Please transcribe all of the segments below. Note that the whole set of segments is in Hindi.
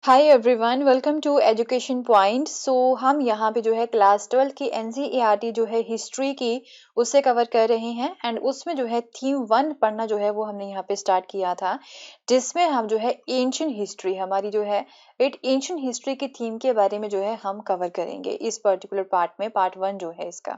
Hi everyone, welcome to education point. हम यहाँ पे जो है क्लास 12 की एनसीईआरटी जो है हिस्ट्री की उससे कवर कर रहे हैं एंड उसमें जो है थीम 1 पढ़ना जो है वो हमने यहाँ पे स्टार्ट किया था, जिसमें हम जो है एंशिएंट हिस्ट्री हमारी जो है एंशिएंट हिस्ट्री की थीम के बारे में जो है हम कवर करेंगे इस पर्टिकुलर पार्ट में, पार्ट 1 जो है इसका।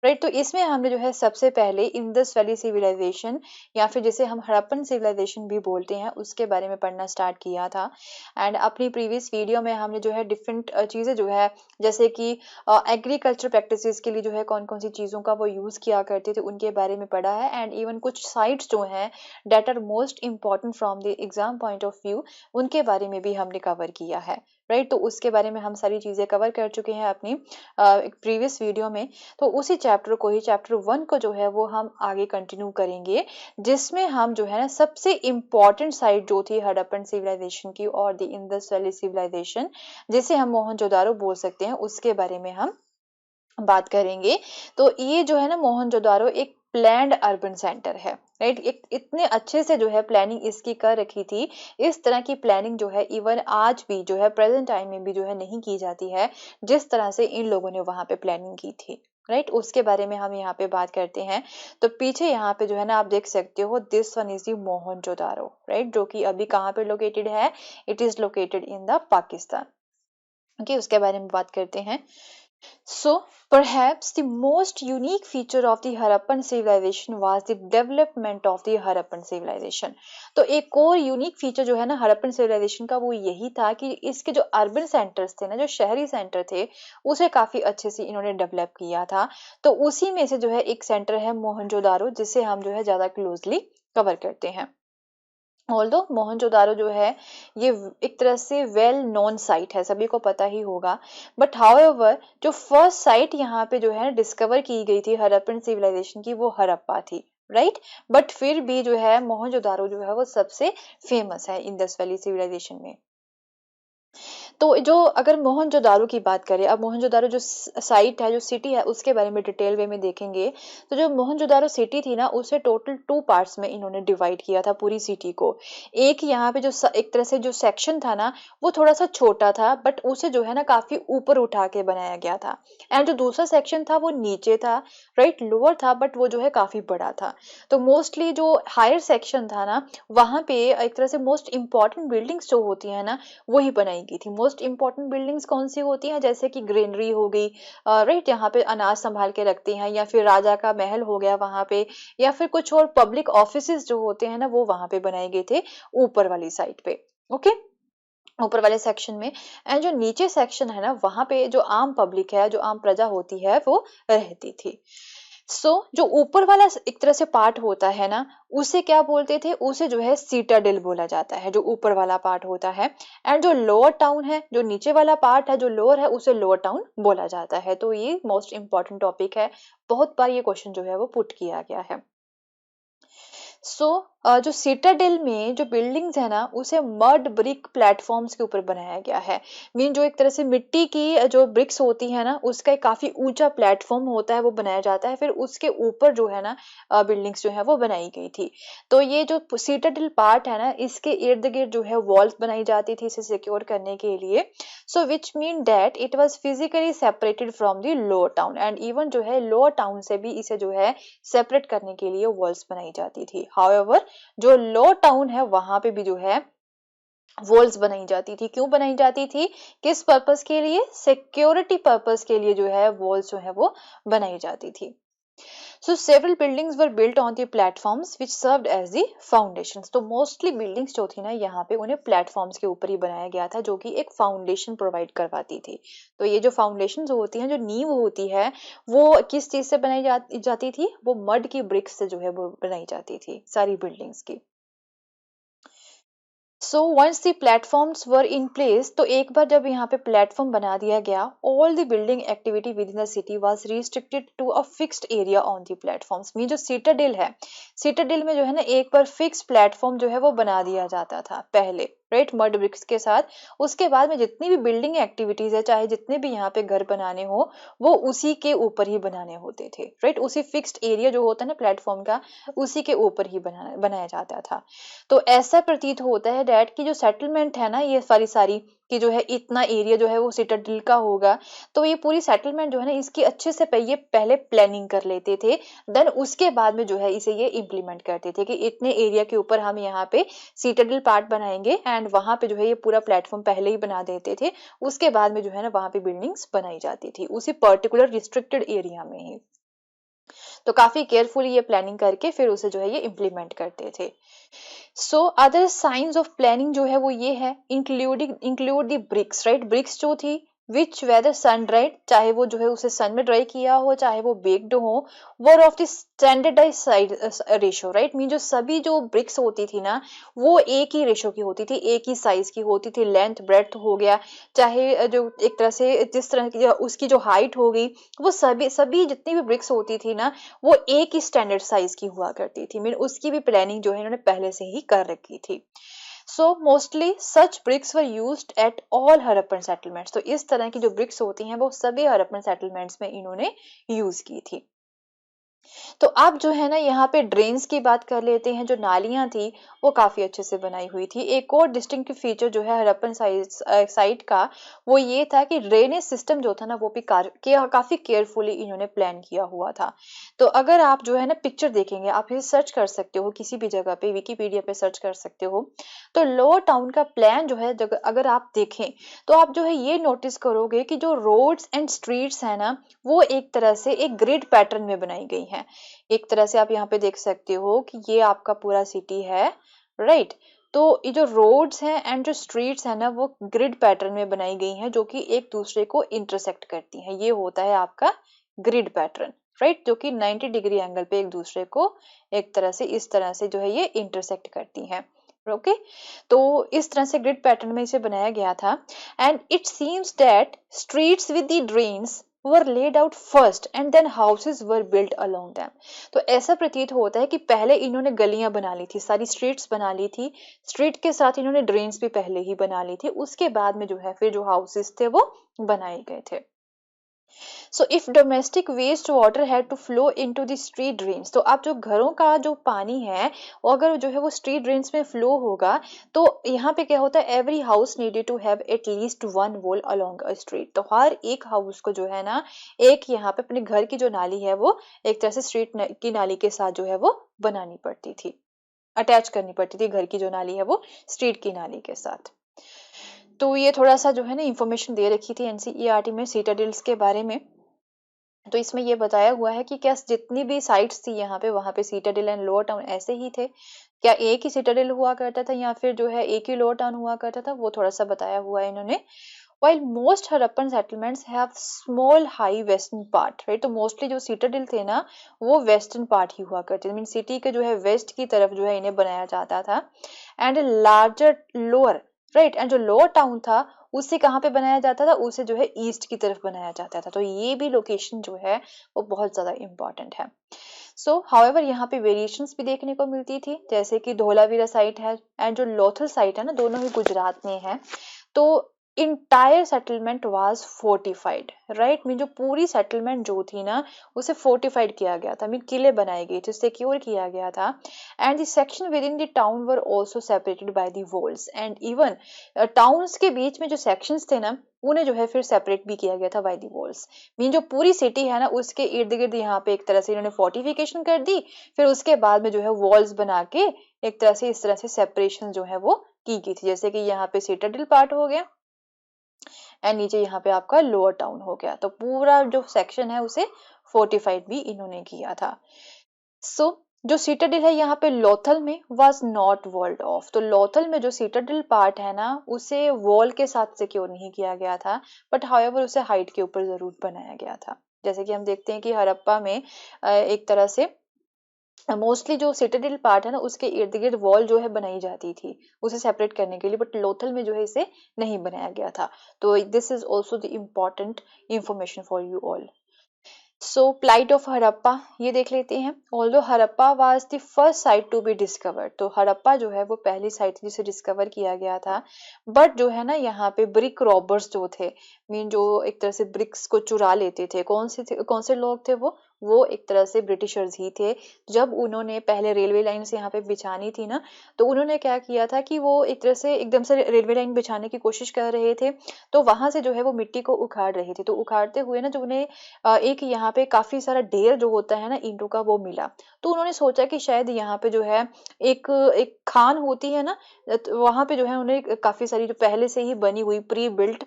राइट, तो इसमें हमने जो है सबसे पहले इंडस वैली सिविलाइजेशन या फिर जिसे हम हड़प्पन सिविलाइजेशन भी बोलते हैं उसके बारे में पढ़ना स्टार्ट किया था। एंड अपनी प्रीवियस वीडियो में हमने जो है डिफरेंट चीज़ें जो है जैसे कि एग्रीकल्चर प्रैक्टिसेस के लिए जो है कौन कौन सी चीज़ों का वो यूज़ किया करते थे उनके बारे में पढ़ा है। एंड इवन कुछ साइट्स जो हैं that are most important from the exam point of view उनके बारे में भी हमने कवर किया है। राइट, तो उसके बारे में हम सारी चीज़ें कवर कर चुके हैं अपनी एक प्रीवियस वीडियो में। तो उसी चैप्टर को ही चैप्टर 1 को जो है वो हम आगे कंटिन्यू करेंगे, जिसमें हम जो है ना सबसे इम्पॉर्टेंट साइट जो थी हड़प्पन सिविलाइजेशन की और द इंडस वैली सिविलाइजेशन, जिसे हम मोहनजोदारो बोल सकते हैं, उसके बारे में हम बात करेंगे। तो ये जो है ना मोहनजोदारो एक प्लैंड अर्बन सेंटर है। राइट, एक इतने अच्छे से जो है प्लानिंग इसकी कर रखी थी। इस तरह की प्लानिंग जो है इवन आज भी जो है प्रेजेंट टाइम में भी जो है नहीं की जाती है, जिस तरह से इन लोगों ने वहां पे प्लानिंग की थी। राइट, उसके बारे में हम यहाँ पे बात करते हैं। तो पीछे यहाँ पे जो है ना आप देख सकते हो, this one is the Mohenjodaro. Right, जो कि अभी कहाँ पे लोकेटेड है? It is located in the Pakistan. Okay, उसके बारे में बात करते हैं। So, perhaps the most unique feature of the Harappan civilization was the development of the Harappan civilization. तो एक और यूनिक फीचर जो है ना हड़प्पन सिविलाइजेशन का वो यही था कि इसके जो अर्बन सेंटर्स थे ना, जो शहरी सेंटर थे, उसे काफी अच्छे से इन्होंने डेवलप किया था। तो उसी में से जो है एक सेंटर है मोहनजोदारो, जिसे हम जो है ज्यादा क्लोजली कवर करते हैं। ऑल्दो मोहनजोदारो जो है ये एक तरह से वेल नोन साइट है, सभी को पता ही होगा। बट हाउएवर जो फर्स्ट साइट यहाँ पे जो है डिस्कवर की गई थी हड़प्पन सिविलाइजेशन की, वो हड़प्पा थी। राइट, बट फिर भी जो है मोहनजोदारो जो है वो सबसे फेमस है इंडस वैली सिविलाइजेशन में। तो जो अगर मोहनजोदारो की बात करें, अब मोहनजोदारो जो साइट है, जो सिटी है, उसके बारे में डिटेल वे में देखेंगे। तो जो मोहनजोदारो सिटी थी ना, उसे टोटल 2 पार्ट्स में इन्होंने डिवाइड किया था पूरी सिटी को। एक यहाँ पे जो एक तरह से जो सेक्शन था ना, वो थोड़ा सा छोटा था, बट उसे जो है ना काफी ऊपर उठा के बनाया गया था। एंड जो दूसरा सेक्शन था वो नीचे था, राइट, लोअर था, बट वो जो है काफी बड़ा था। तो मोस्टली जो हायर सेक्शन था ना, वहां पे एक तरह से मोस्ट इंपॉर्टेंट बिल्डिंग्स जो होती है ना, वही बनाई गई थी। मोस्ट इंपॉर्टेंट बिल्डिंग्स कौन सी होती हैं? जैसे कि ग्रेनरी हो गई, राइट, यहाँ पे अनाज संभाल के रखते हैं, या फिर राजा का महल हो गया वहां पे, या फिर कुछ और पब्लिक ऑफिसेज जो होते हैं ना, वो वहां पे बनाए गए थे ऊपर वाली साइड पे। ओके, ऊपर वाले सेक्शन में। एंड जो नीचे सेक्शन है ना, वहां पे जो आम पब्लिक है, जो आम प्रजा होती है, वो रहती थी। जो ऊपर वाला एक तरह से पार्ट होता है ना, उसे क्या बोलते थे? उसे जो है सीटाडेल बोला जाता है, जो ऊपर वाला पार्ट होता है। एंड जो लोअर टाउन है, जो नीचे वाला पार्ट है, जो लोअर है, उसे लोअर टाउन बोला जाता है। तो ये मोस्ट इंपॉर्टेंट टॉपिक है, बहुत बार ये क्वेश्चन जो है वो पुट किया गया है। सो जो सिटाडेल में जो बिल्डिंग्स है ना, उसे मड ब्रिक प्लेटफॉर्म्स के ऊपर बनाया गया है। मीन जो एक तरह से मिट्टी की जो ब्रिक्स होती है ना, उसका एक काफी ऊंचा प्लेटफॉर्म होता है, वो बनाया जाता है, फिर उसके ऊपर जो है ना बिल्डिंग्स जो है वो बनाई गई थी। तो ये जो सिटाडेल पार्ट है ना, इसके इर्द गिर्द जो है वॉल्स बनाई जाती थी इसे सिक्योर करने के लिए। So which mean that it was physically separated from the lower town, and even जो है लोअर टाउन से भी इसे जो है सेपरेट करने के लिए वॉल्स बनाई जाती थी। हाउएवर जो लो टाउन है वहां पे भी जो है वॉल्स बनाई जाती थी। क्यों बनाई जाती थी? किस पर्पस के लिए? सिक्योरिटी पर्पस के लिए जो है वॉल्स जो है वो बनाई जाती थी। So several buildings were built on the platforms which served as the foundations. तो मोस्टली बिल्डिंग्स जो थी ना, यहाँ पे उन्हें प्लेटफॉर्म्स के ऊपर ही बनाया गया था, जो कि एक फाउंडेशन प्रोवाइड करवाती थी। तो ये जो फाउंडेशन होती हैं, जो नींव होती है, वो किस चीज से बनाई जाती थी? वो मड की ब्रिक्स से जो है वो बनाई जाती थी सारी बिल्डिंग्स की। So once the platforms were in place, तो एक बार जब यहाँ पे प्लेटफॉर्म बना दिया गया, all the building activity within the city was restricted to a fixed area on the platforms. Mean जो सिटाडेल है, सिटाडेल में जो है ना एक बार फिक्स प्लेटफॉर्म जो है वो बना दिया जाता था पहले, राइट, मड ब्रिक्स के साथ। उसके बाद में जितनी भी बिल्डिंग एक्टिविटीज है, चाहे जितने भी यहाँ पे घर बनाने हो, वो उसी के ऊपर ही बनाने होते थे। राइट, उसी फिक्स्ड एरिया जो होता है ना प्लेटफॉर्म का, उसी के ऊपर ही बनाया जाता था। तो ऐसा प्रतीत होता है डैट की जो सेटलमेंट है ना, ये सारी सारी कि जो है इतना एरिया जो है वो सिटाडेल का होगा, तो ये पूरी सेटलमेंट जो है ना इसकी अच्छे से ये पहले प्लानिंग कर लेते थे। देन उसके बाद में जो है इसे ये इम्प्लीमेंट करते थे कि इतने एरिया के ऊपर हम यहाँ पे सिटाडेल पार्ट बनाएंगे, एंड वहां पे जो है ये पूरा प्लेटफॉर्म पहले ही बना देते थे। उसके बाद में जो है ना वहां पे बिल्डिंग्स बनाई जाती थी उसी पर्टिकुलर रिस्ट्रिक्टेड एरिया में ही। तो काफी केयरफुली ये प्लानिंग करके फिर उसे जो है ये इम्प्लीमेंट करते थे। So other science of planning जो है वो ये है, include the bricks, right. Bricks जो थी विच वेदर सन ड्राइड, चाहे वो जो है उसे सन में ड्राई किया हो चाहे वो बेक्ड हो, were of the standardize side ratio, right. Mean जो सभी जो ब्रिक्स होती थी ना वो एक ही रेशो की होती थी, एक ही साइज की होती थी। लेंथ ब्रेड्थ हो गया, चाहे जो एक तरह से जिस तरह की उसकी जो हाइट हो गई, वो सभी सभी जितनी भी ब्रिक्स होती थी ना वो एक ही स्टैंडर्ड साइज की हुआ करती थी। मीन उसकी भी प्लानिंग जो है इन्होंने पहले से ही कर रखी थी। सो mostly such bricks were used at all Harappan settlements. तो इस तरह की जो ब्रिक्स होती हैं वो सभी हड़प्पन सेटलमेंट्स में इन्होंने यूज की थी। तो अब जो है ना यहाँ पे ड्रेन्स की बात कर लेते हैं। जो नालियां थी वो काफी अच्छे से बनाई हुई थी। एक और डिस्टिंक्टिव फीचर जो है हड़प्पन साइट का वो ये था कि ड्रेनेज सिस्टम जो था ना वो भी काफी केयरफुली इन्होंने प्लान किया हुआ था। तो अगर आप जो है ना पिक्चर देखेंगे, आप ये सर्च कर सकते हो किसी भी जगह पे, विकिपीडिया पे सर्च कर सकते हो। तो लोअर टाउन का प्लान जो है अगर आप देखें तो आप जो है ये नोटिस करोगे कि जो रोड्स एंड स्ट्रीट्स है ना वो एक तरह से एक ग्रिड पैटर्न में बनाई गई है। एक तरह से आप यहाँ पे देख सकते हो कि ये आपका पूरा सिटी है, राइट। तो ये जो रोड्स हैं एंड जो स्ट्रीट्स है ना वो ग्रिड पैटर्न में बनाई गई हैं जो कि एक दूसरे को इंटरसेक्ट करती हैं। ये होता है आपका ग्रिड पैटर्न, राइट, जो कि 90 डिग्री एंगल पे एक दूसरे को एक तरह से इस तरह से जो है ये इंटरसेक्ट करती हैं। ओके, तो इस तरह से ग्रिड पैटर्न में इसे बनाया गया था। And it seems that streets with the drains were laid out first and then houses were built along them। तो ऐसा प्रतीत होता है कि पहले इन्होंने गलियां बना ली थी, सारी स्ट्रीट्स बना ली थी, स्ट्रीट के साथ इन्होंने ड्रेन्स भी पहले ही बना ली थी, उसके बाद में जो है फिर जो हाउसेस थे वो बनाए गए थे। So if domestic waste water had to flow into the street drains, तो अब जो घरों का जो पानी है वो अगर जो है वो स्ट्रीट ड्रेन्स में फ्लो होगा तो यहाँ पे क्या होता है, every house needed to have at least one wall along a street. तो हर एक हाउस को जो है ना एक यहाँ पे अपने घर की जो नाली है वो एक तरह से स्ट्रीट की नाली के साथ जो है वो बनानी पड़ती थी, अटैच करनी पड़ती थी घर की जो नाली है वो स्ट्रीट की नाली के साथ। तो ये थोड़ा सा जो है ना इंफॉर्मेशन दे रखी थी एनसीईआरटी में सिटाडेल्स के बारे में। तो इसमें ये बताया हुआ है कि क्या जितनी भी साइट्स थी यहाँ पे वहां पे सिटाडेल एंड लोअर टाउन ऐसे ही थे, क्या एक ही सिटाडेल हुआ करता था या फिर जो है एक ही लोअर टाउन हुआ करता था, वो थोड़ा सा बताया हुआ है इन्होंने। While most Harappan settlements have small high western part, right, तो मोस्टली जो सिटाडेल थे ना वो वेस्टर्न पार्ट ही हुआ करते थे। मीन सिटी के जो है वेस्ट की तरफ जो है इन्हें बनाया जाता था। And larger lower, right, and जो लोअर टाउन था उसे कहाँ पे बनाया जाता था, उसे जो है ईस्ट की तरफ बनाया जाता था। तो ये भी लोकेशन जो है वो बहुत ज्यादा इंपॉर्टेंट है। सो हाउएवर यहाँ पे वेरिएशंस भी देखने को मिलती थी, जैसे कि धोलावीरा साइट है एंड जो लोथल साइट है ना दोनों ही गुजरात में है। तो entire settlement was fortified, right. Mean जो पूरी सेटलमेंट जो थी ना उसे फोर्टिफाइड किया गया था, मीन किले बनाए गए थे, सिक्योर किया गया था। And the section with in the town were also separated by the walls. And even towns के बीच में जो सेक्शंस थे ना उन्हें जो है फिर सेपरेट भी किया गया था बाय द वॉल्स। मीन जो पूरी सिटी है ना उसके इर्द गिर्द यहाँ पे एक तरह से इन्होंने फोर्टिफिकेशन कर दी, फिर उसके बाद में जो है वॉल्स बना के एक तरह से इस तरह से सेपरेशन जो है वो की गई थी। जैसे कि यहाँ पे सिटाडेल पार्ट हो गया एंड नीचे यहाँ पे आपका लोअर टाउन हो गया। तो पूरा जो सेक्शन है उसे फोर्टिफाइड भी इन्होंने किया था। सो जो सिटाडेल है यहाँ पे लोथल में वाज नॉट वॉल्ड ऑफ। तो लोथल में जो सिटाडेल पार्ट है ना उसे वॉल के साथ सिक्योर नहीं किया गया था, बट हाउएवर उसे हाइट के ऊपर जरूर बनाया गया था। जैसे कि हम देखते हैं कि हड़प्पा में एक तरह से मोस्टली जो सिटाडेल पार्ट है ना उसके इर्द गिर्द वॉल जो है बनाई जाती थी उसे सेपरेट करने के लिए, बट लोथल में जो है इसे नहीं बनाया गया था। तो this is also the important information for you all. So plight of Harappa ये देख लेते हैं। Although Harappa was the first site to be discovered, तो हड़प्पा जो है वो पहली साइट थी जिसे डिस्कवर किया गया था। बट जो है ना यहाँ पे ब्रिक रॉबर्स जो थे, मीन जो एक तरह से ब्रिक्स को चुरा लेते थे, कौन से लोग थे वो वो एक तरह से ब्रिटिशर्स ही थे। जब उन्होंने पहले रेलवे लाइन्स यहाँ पे बिछानी थी ना, तो उन्होंने क्या किया था कि वो एक तरह से एकदम से रेलवे लाइन बिछाने की कोशिश कर रहे थे, तो वहां से जो है वो मिट्टी को उखाड़ रहे थे। तो उखाड़ते हुए ना जो उन्हें एक यहाँ पे काफी सारा ढेर जो होता है ना ईंटों का, वो मिला। तो उन्होंने सोचा कि शायद यहाँ पे जो है एक एक खान होती है ना, तो वहां पे जो है उन्हें काफी सारी जो पहले से ही बनी हुई प्री बिल्ट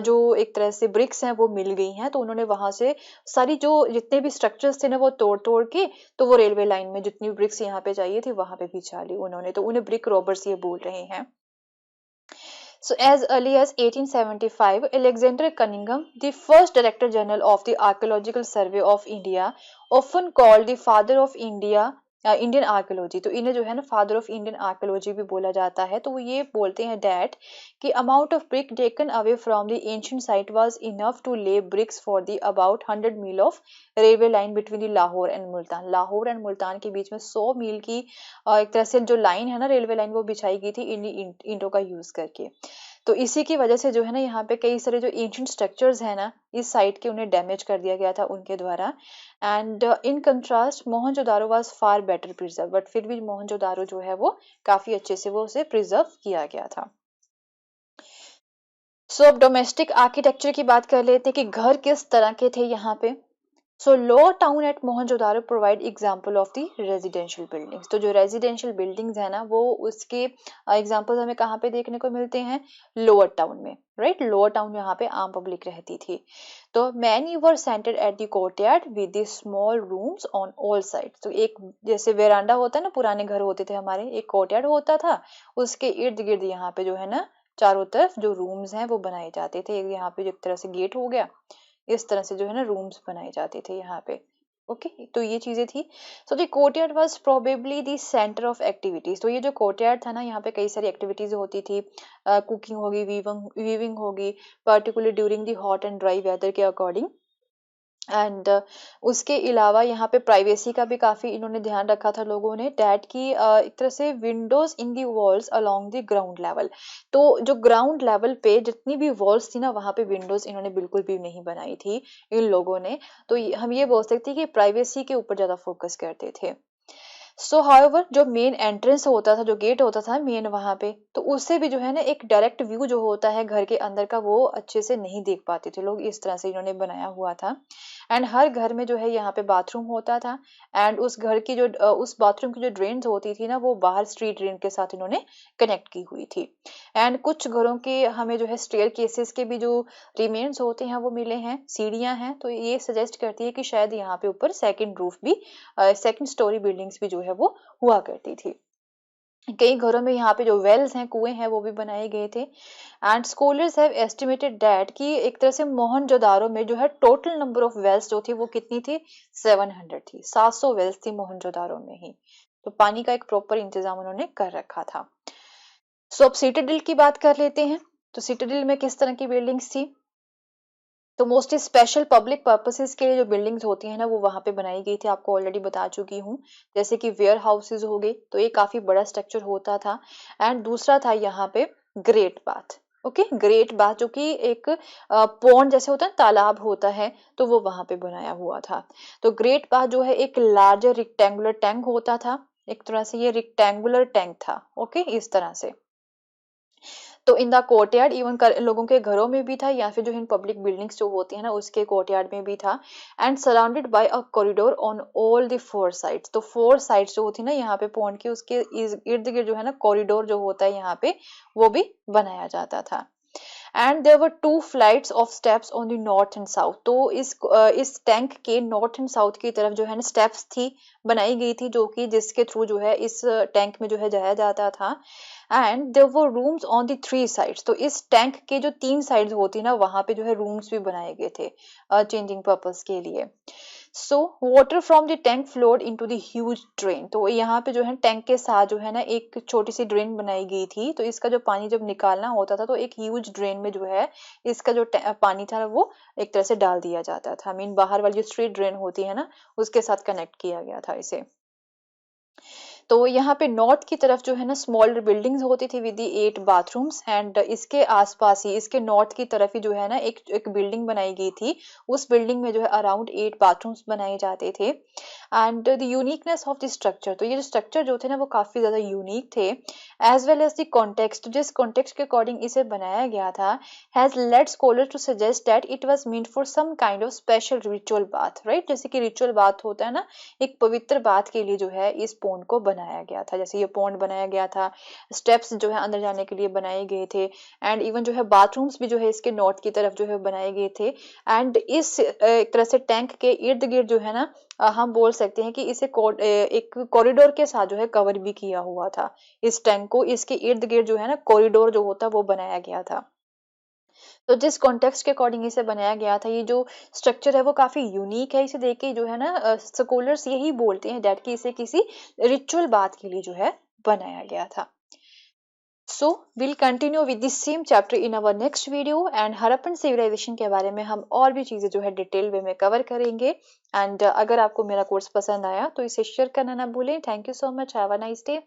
जो एक तरह से ब्रिक्स हैं वो मिल गई हैं। तो उन्होंने वहां से सारी जो जितने भी स्ट्रक्चर्स थे ना वो तोड़ तोड़ के, तो वो रेलवे लाइन में जितनी ब्रिक्स यहाँ पे चाहिए थी वहां पे बिछा ली उन्होंने। तो उन्हें ब्रिक रॉबर्स ये बोल रहे हैं। So as early as 1875, Alexander Cunningham, the first Director General of the Archaeological Survey of India, often called the father of India, Indian archaeology, तो इन्हें जो है ना फादर ऑफ इंडियन आर्कियोलॉजी भी बोला जाता है। तो वो ये बोलते हैं डैट कि amount of brick taken away from the ancient site was enough to lay bricks for the about 100 mile of railway line between the Lahore and Multan. Lahore and Multan के बीच में 100 मील की एक तरह से जो लाइन है ना रेलवे लाइन, वो बिछाई गई थी इन ईंटों का यूज करके। तो इसी की वजह से जो है ना यहाँ पे कई सारे जो एंशिएंट स्ट्रक्चर्स है ना इस साइट के, उन्हें डैमेज कर दिया गया था उनके द्वारा। And in contrast Mohenjodaro was far better preserve, but फिर भी मोहनजोदारो जो है वो काफी अच्छे से वो उसे प्रिजर्व किया गया था। सो अब डोमेस्टिक आर्किटेक्चर की बात कर लेते हैं कि घर किस तरह के थे यहाँ पे। So lower town at Mohenjo-daro provide example of the residential buildings। तो जो residential buildings है ना वो उसके एग्जाम्पल्स हमें कहाँ पे देखने को मिलते हैं, लोअर टाउन में, राइट। लोअर टाउन यहाँ पे आम पब्लिक रहती थी। तो many were centered at the courtyard with the small rooms on all sides। तो एक जैसे वेरांडा होता है ना, पुराने घर होते थे हमारे, एक कोर्टयार्ड होता था, उसके इर्द गिर्द यहाँ पे जो है ना चारों तरफ जो रूम्स हैं वो बनाए जाते थे। यहाँ पे एक तरह से गेट हो गया, इस तरह से जो है ना रूम्स बनाए जाते थे यहाँ पे। ओके तो ये चीजें थी। So the courtyard was probably the centre of activities. तो ये जो कोर्टयार्ड था ना यहाँ पे कई सारी एक्टिविटीज होती थी, कुकिंग होगी, वीविंग होगी, particularly during the hot and dry weather के अकॉर्डिंग। एंड उसके अलावा यहाँ पे प्राइवेसी का भी काफी इन्होंने ध्यान रखा था लोगों ने, डैट की एक तरह से Windows in the walls along the ground level. तो जो ग्राउंड लेवल पे जितनी भी वॉल्स थी ना वहां पे विंडोज इन्होंने बिल्कुल भी नहीं बनाई थी इन लोगों ने। तो हम ये बोल सकते हैं कि प्राइवेसी के ऊपर ज्यादा फोकस करते थे। सो हाउएवर जो मेन एंट्रेंस होता था, जो गेट होता था मेन वहां पे, तो उससे भी जो है ना एक डायरेक्ट व्यू जो होता है घर के अंदर का वो अच्छे से नहीं देख पाते थे लोग। इस तरह से इन्होंने बनाया हुआ था। एंड हर घर में जो है यहाँ पे बाथरूम होता था। एंड उस घर की जो उस बाथरूम की जो ड्रेन्स होती थी ना वो बाहर स्ट्रीट ड्रेन के साथ इन्होंने कनेक्ट की हुई थी। एंड कुछ घरों के हमें जो है स्टेयर केसेस के भी जो रिमेन्स होते हैं वो मिले हैं, सीढ़ियां हैं। तो ये सजेस्ट करती है कि शायद यहाँ पे ऊपर सेकंड रूफ भी, सेकंड स्टोरी बिल्डिंग्स भी जो है वो हुआ करती थी। कई घरों में यहाँ पे जो वेल्स हैं, कुएं हैं, वो भी बनाए गए थे। And scholars have estimated that कि एक तरह से मोहनजोदारो में जो है टोटल नंबर ऑफ वेल्स जो थी वो कितनी थी, 700 थी। 700 वेल्स थी मोहनजोदारो में ही। तो पानी का एक प्रॉपर इंतजाम उन्होंने कर रखा था। सो अब सिटाडेल की बात कर लेते हैं। तो सिटाडेल में किस तरह की बिल्डिंग्स थी। तो मोस्टली स्पेशल पब्लिक पर्पसेस के लिए जो बिल्डिंग्स होती हैं ना वो वहां पे बनाई गई थी, आपको ऑलरेडी बता चुकी हूँ। जैसे कि वेयर हाउसेज हो गए, तो ये काफी बड़ा स्ट्रक्चर होता था। एंड दूसरा था यहाँ पे great bath. Okay great bath जो कि एक पॉन्ड जैसे होता है, तालाब होता है, तो वो वहां पे बनाया हुआ था। तो ग्रेट बाथ जो है एक लार्जर रिक्टेंगुलर टैंक होता था, एक तरह से ये रिक्टेंगुलर टैंक था। ओके इस तरह से। तो इन द कोर्टयार्ड इवन लोगों के घरों में भी था, या फिर जो इन पब्लिक बिल्डिंग्स जो होती है ना उसके कोर्टयार्ड में भी था। And surrounded by a corridor on all the four sides. तो फोर साइड्स जो होती है ना यहाँ पे पॉन्ड के, उसके इर्द गिर्द जो है ना कॉरिडोर जो होता है यहाँ पे वो भी बनाया जाता था। And there were 2 flights of steps on the north and south. तो इस टैंक के नॉर्थ एंड साउथ की तरफ जो है ना स्टेप्स थी, बनाई गई थी, जो कि जिसके थ्रू जो है इस टैंक में जो है जाया जाता था। And there were rooms on the 3 sides. तो इस टैंक के जो 3 साइड्स होती ना वहां पे जो है रूम्स भी बनाए गए थे चेंजिंग पर्पस के लिए। So water from the tank flowed into the huge drain. तो यहाँ पे जो है टैंक के साथ जो है ना एक छोटी सी ड्रेन बनाई गई थी। तो इसका जो पानी जब निकालना होता था तो एक ह्यूज ड्रेन में जो है इसका जो पानी था वो एक तरह से डाल दिया जाता था। बाहर वाली जो स्ट्रीट ड्रेन होती है ना उसके साथ कनेक्ट किया गया था इसे। तो यहाँ पे नॉर्थ की तरफ जो है ना स्मॉलर बिल्डिंग्स होती थी विद दी 8 बाथरूम्स, एंड इसके आसपास ही, इसके नॉर्थ की तरफ ही जो है ना एक एक बिल्डिंग बनाई गई थी। उस बिल्डिंग में जो है अराउंड 8 बाथरूम्स बनाए जाते थे। And the uniqueness of the structure, तो ये जो स्ट्रक्चर जो थे ना वो काफी ज्यादा यूनिक थे। As well as the context, जिस कॉन्टेक्स्ट के अकॉर्डिंग इसे बनाया गया था, has led scholar to suggest that it was meant for some kind of special ritual bath, right? जैसे कि रिचुअल बाथ होता है ना, एक पवित्र बात के लिए जो है इस पॉन्ड को बनाया गया था। जैसे ये पॉन्ड बनाया गया था, स्टेप्स जो है अंदर जाने के लिए बनाए गए थे, एंड इवन जो है बाथरूम्स भी जो है इसके नॉर्थ की तरफ जो है बनाए गए थे। एंड इस एक तरह से टैंक के इर्द गिर्द जो है ना हम बोल सकते हैं कि इसे एक कॉरिडोर के साथ जो है कवर भी किया हुआ था। इस टैंक को इसके इर्द गिर्द जो है ना कॉरिडोर जो होता वो बनाया गया था। तो जिस कॉन्टेक्स्ट के अकॉर्डिंग इसे बनाया गया था, ये जो स्ट्रक्चर है वो काफी यूनिक है। इसे देख के जो है ना स्कॉलर्स यही बोलते हैं दैट कि इसे किसी रिचुअल बात के लिए जो है बनाया गया था। So will continue with this same chapter in our next video, and Harappan civilisation के बारे में हम और भी चीजें जो है डिटेल वे में कवर करेंगे। एंड अगर आपको मेरा कोर्स पसंद आया तो इसे शेयर करना ना भूलें। Thank you so much, have a nice day.